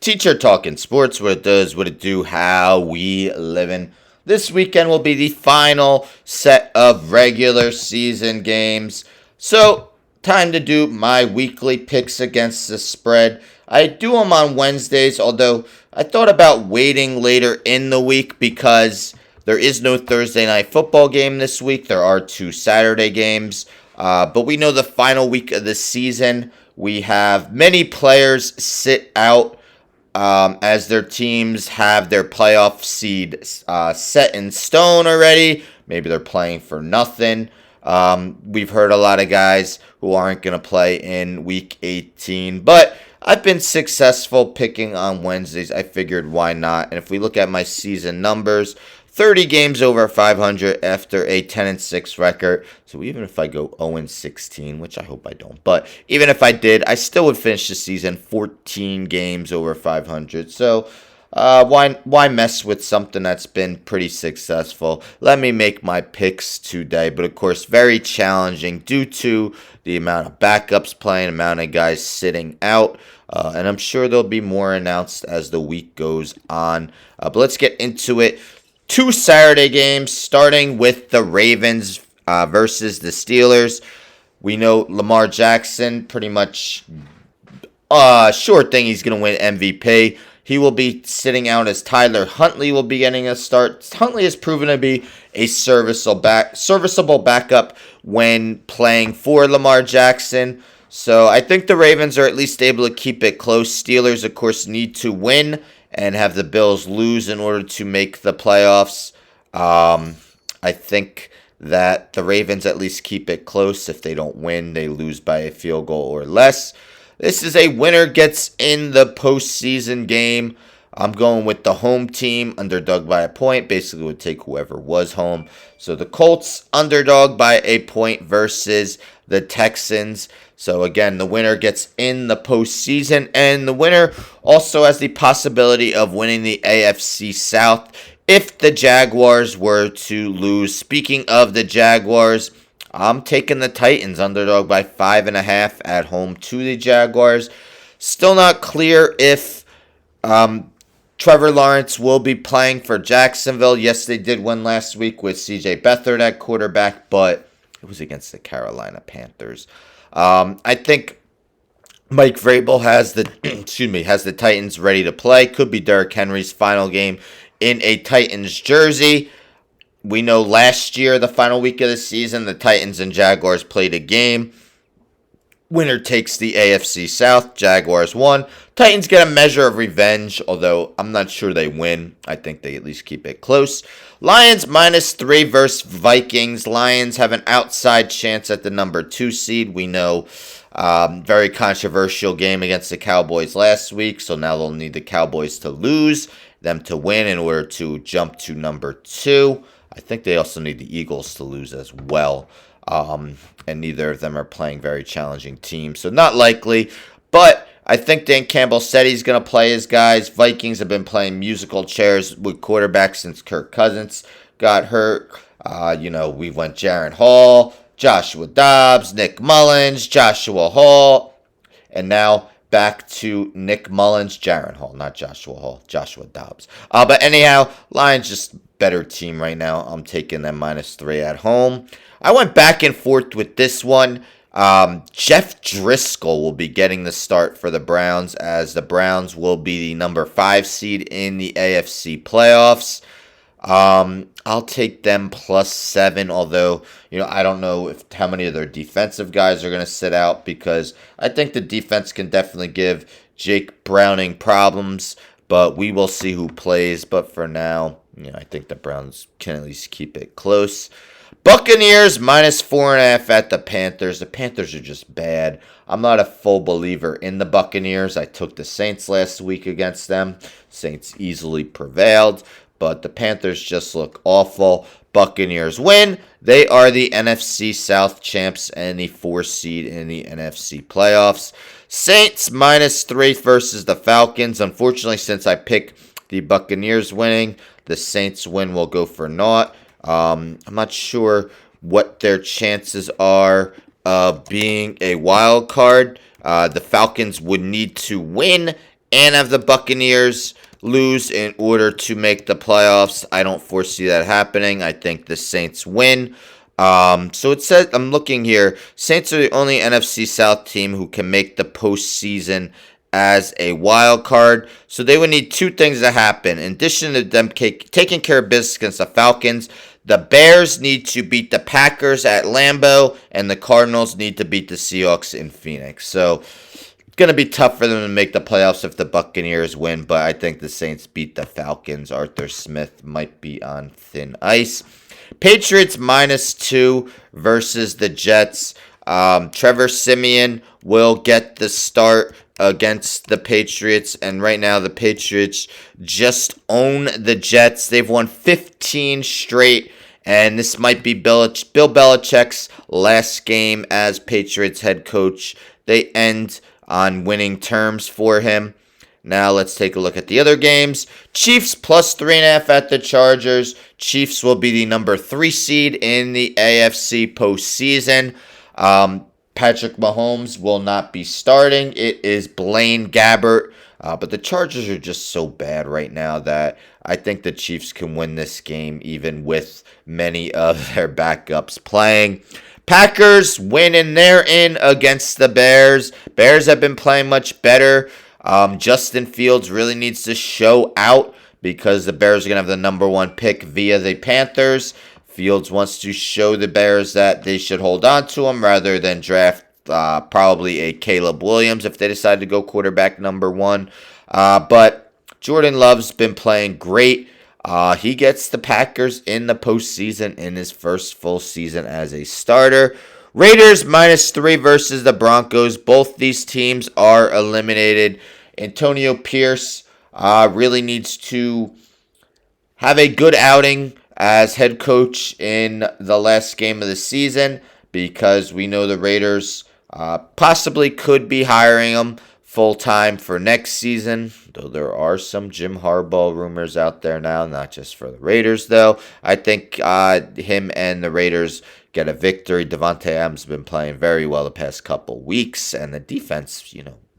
Teacher talking sports, what it does, what it do, how we living. This weekend will be the final set of regular season games. So, time to do my weekly picks against the spread. I do them on Wednesdays, although I thought about waiting later in the week because there is no Thursday night football game this week. There are two Saturday games. But we know the final week of the season, we have many players sit out as their teams have their playoff seed set in stone already. Maybe they're playing for nothing. We've heard a lot of guys who aren't going to play in week 18. But I've been successful picking on Wednesdays. I figured why not? And if we look at my season numbers, 30 games over 500 after a 10-6 record. So even if I go 0-16, which I hope I don't, but even if I did, I still would finish the season 14 games over 500. So why mess with something that's been pretty successful? Let me make my picks today, but of course very challenging due to the amount of backups playing, amount of guys sitting out. And I'm sure there'll be more announced as the week goes on. But let's get into it. Two Saturday games, starting with the Ravens versus the Steelers. We know Lamar Jackson, pretty much sure thing he's going to win MVP. He will be sitting out as Tyler Huntley will be getting a start. Huntley has proven to be a serviceable backup when playing for Lamar Jackson. So I think the Ravens are at least able to keep it close. Steelers, of course, need to win and have the Bills lose in order to make the playoffs. I think that the Ravens at least keep it close. If they don't win, they lose by a field goal or less. This is a winner gets in the postseason game. I'm going with the home team, underdog by a point. Basically would take whoever was home. So the Colts, underdog by a point versus the Texans. So again, the winner gets in the postseason, and the winner also has the possibility of winning the AFC South if the Jaguars were to lose. Speaking of the Jaguars, I'm taking the Titans, underdog by 5.5 at home to the Jaguars. Still not clear if Trevor Lawrence will be playing for Jacksonville. Yes, they did win last week with C.J. Beathard at quarterback, but it was against the Carolina Panthers. I think Mike Vrabel has the has the Titans ready to play. Could be Derrick Henry's final game in a Titans jersey. We know last year, the final week of the season, the Titans and Jaguars played a game. Winner takes the AFC South. Jaguars won. Titans get a measure of revenge, although I'm not sure they win. I think they at least keep it close. Lions -3 versus Vikings. Lions have an outside chance at the number 2 seed. We know very controversial game against the Cowboys last week, so now they'll need the Cowboys to lose, them to win in order to jump to number 2. I think they also need the Eagles to lose as well. And neither of them are playing very challenging teams, so not likely. But I think Dan Campbell said he's going to play his guys. Vikings have been playing musical chairs with quarterbacks since Kirk Cousins got hurt. We went Jaron Hall, Joshua Dobbs, Nick Mullins, Joshua Hall, and now back to Nick Mullins, Jaron Hall, not Joshua Hall, Joshua Dobbs. But anyhow, Lions just better team right now. I'm taking them -3 at home. I went back and forth with this one. Jeff Driscoll will be getting the start for the Browns, as the Browns will be the number 5 seed in the AFC playoffs. I'll take them +7, although, I don't know how many of their defensive guys are going to sit out, because I think the defense can definitely give Jake Browning problems, but we will see who plays. But for now, I think the Browns can at least keep it close. Buccaneers -4.5 at the Panthers. The Panthers are just bad. I'm not a full believer in the Buccaneers. I took the Saints last week against them. Saints easily prevailed, but the Panthers just look awful. Buccaneers win. They are the NFC South champs and the 4 seed in the NFC playoffs. Saints -3 versus the Falcons. Unfortunately, since I picked the Buccaneers winning, the Saints win will go for naught. I'm not sure what their chances are of being a wild card. The Falcons would need to win and have the Buccaneers lose in order to make the playoffs. I don't foresee that happening. I think the Saints win. So it says, I'm looking here, Saints are the only NFC South team who can make the postseason as a wild card. So they would need two things to happen. In addition to them taking care of business against the Falcons, the Bears need to beat the Packers at Lambeau, and the Cardinals need to beat the Seahawks in Phoenix. So it's going to be tough for them to make the playoffs if the Buccaneers win, but I think the Saints beat the Falcons. Arthur Smith might be on thin ice. Patriots -2 versus the Jets. Trevor Siemian will get the start against the Patriots, and right now the Patriots just own the Jets. They've won 15 straight, and this might be Bill Belichick's last game as Patriots head coach. They end on winning terms for him. Now let's take a look at the other games. Chiefs +3.5 at the Chargers. Chiefs will be the number 3 seed in the AFC postseason. Patrick Mahomes will not be starting. It is Blaine Gabbert. But the Chargers are just so bad right now that I think the Chiefs can win this game even with many of their backups playing. Packers win and they're in against the Bears. Bears have been playing much better. Justin Fields really needs to show out because the Bears are going to have the number 1 pick via the Panthers. Fields wants to show the Bears that they should hold on to him rather than draft probably a Caleb Williams if they decide to go quarterback number 1. But Jordan Love's been playing great. He gets the Packers in the postseason in his first full season as a starter. Raiders -3 versus the Broncos. Both these teams are eliminated. Antonio Pierce really needs to have a good outing as head coach in the last game of the season because we know the Raiders possibly could be hiring him full-time for next season, though there are some Jim Harbaugh rumors out there now, not just for the Raiders, though. I think him and the Raiders get a victory. Devontae Adams has been playing very well the past couple weeks, and the defense,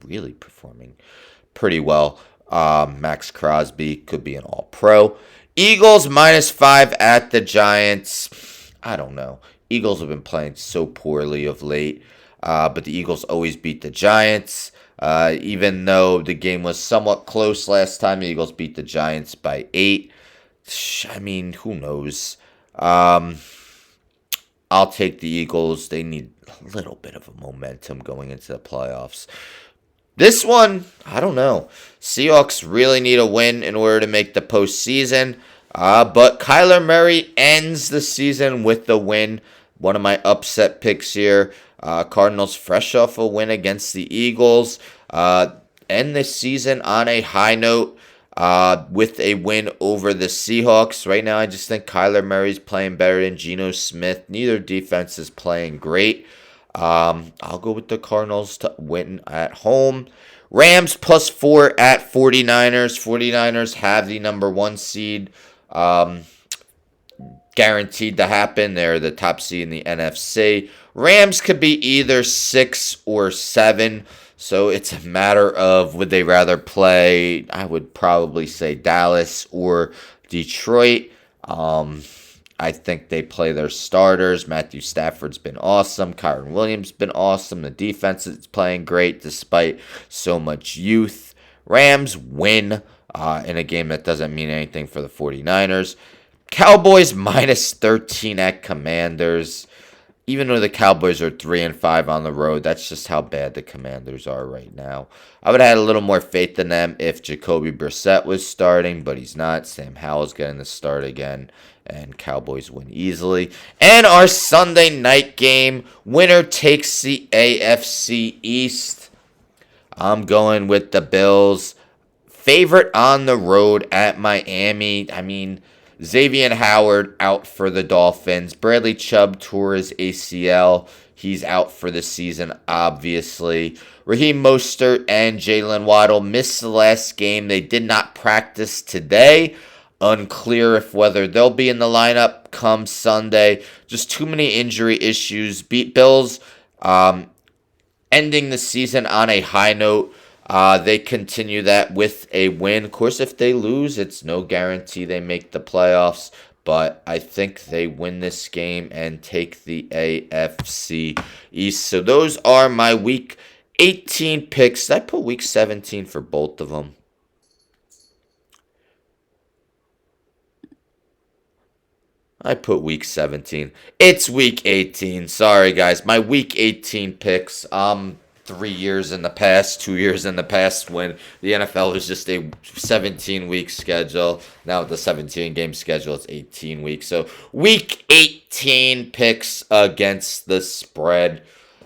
really performing pretty well. Max Crosby could be an all-pro. Eagles -5 at the Giants. I don't know. Eagles have been playing so poorly of late, but the Eagles always beat the Giants. Even though the game was somewhat close last time, the Eagles beat the Giants by 8. I mean, who knows? I'll take the Eagles. They need a little bit of a momentum going into the playoffs. This one, I don't know. Seahawks really need a win in order to make the postseason. But Kyler Murray ends the season with the win. One of my upset picks here. Cardinals fresh off a win against the Eagles. End this season on a high note with a win over the Seahawks. Right now, I just think Kyler Murray's playing better than Geno Smith. Neither defense is playing great. I'll go with the Cardinals to win at home. Rams +4 at 49ers. 49ers have the number 1 seed guaranteed to happen. They're the top seed in the NFC. Rams could be either 6 or 7. So it's a matter of would they rather play, I would probably say Dallas or Detroit. I think they play their starters. Matthew Stafford's been awesome. Kyron Williams been awesome. The defense is playing great despite so much youth. Rams win in a game that doesn't mean anything for the 49ers. Cowboys -13 at Commanders. Even though the Cowboys are 3-5 on the road, that's just how bad the Commanders are right now. I would have had a little more faith in them if Jacoby Brissett was starting, but he's not. Sam Howell's getting the start again, and Cowboys win easily. And our Sunday night game, winner takes the AFC East. I'm going with the Bills. Favorite on the road at Miami. I mean, Xavier Howard out for the Dolphins. Bradley Chubb tore his ACL. He's out for the season, obviously. Raheem Mostert and Jalen Waddle missed the last game. They did not practice today. Unclear if whether they'll be in the lineup come Sunday. Just too many injury issues. Bills ending the season on a high note. They continue that with a win. Of course, if they lose, it's no guarantee they make the playoffs. But I think they win this game and take the AFC East. So those are my Week 18 picks. I put Week 17 for both of them. I put Week 17. It's Week 18. Sorry, guys. My Week 18 picks. 3 years in the past, 2 years in the past, when the NFL was just a 17-week schedule. Now with the 17-game schedule, it's 18 weeks. So Week 18 picks against the spread.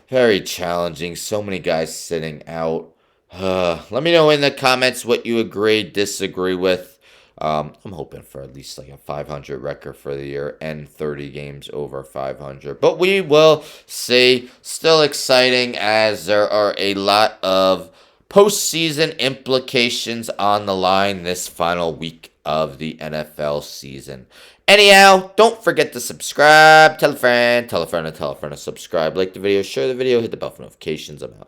Very challenging. So many guys sitting out. Let me know in the comments what you agree, disagree with. I'm hoping for at least like a 500 record for the year and 30 games over 500. But we will see. Still exciting as there are a lot of postseason implications on the line this final week of the NFL season. Anyhow, don't forget to subscribe. Tell a friend, tell a friend, and tell a friend to subscribe. Like the video, share the video, hit the bell for notifications. I'm out.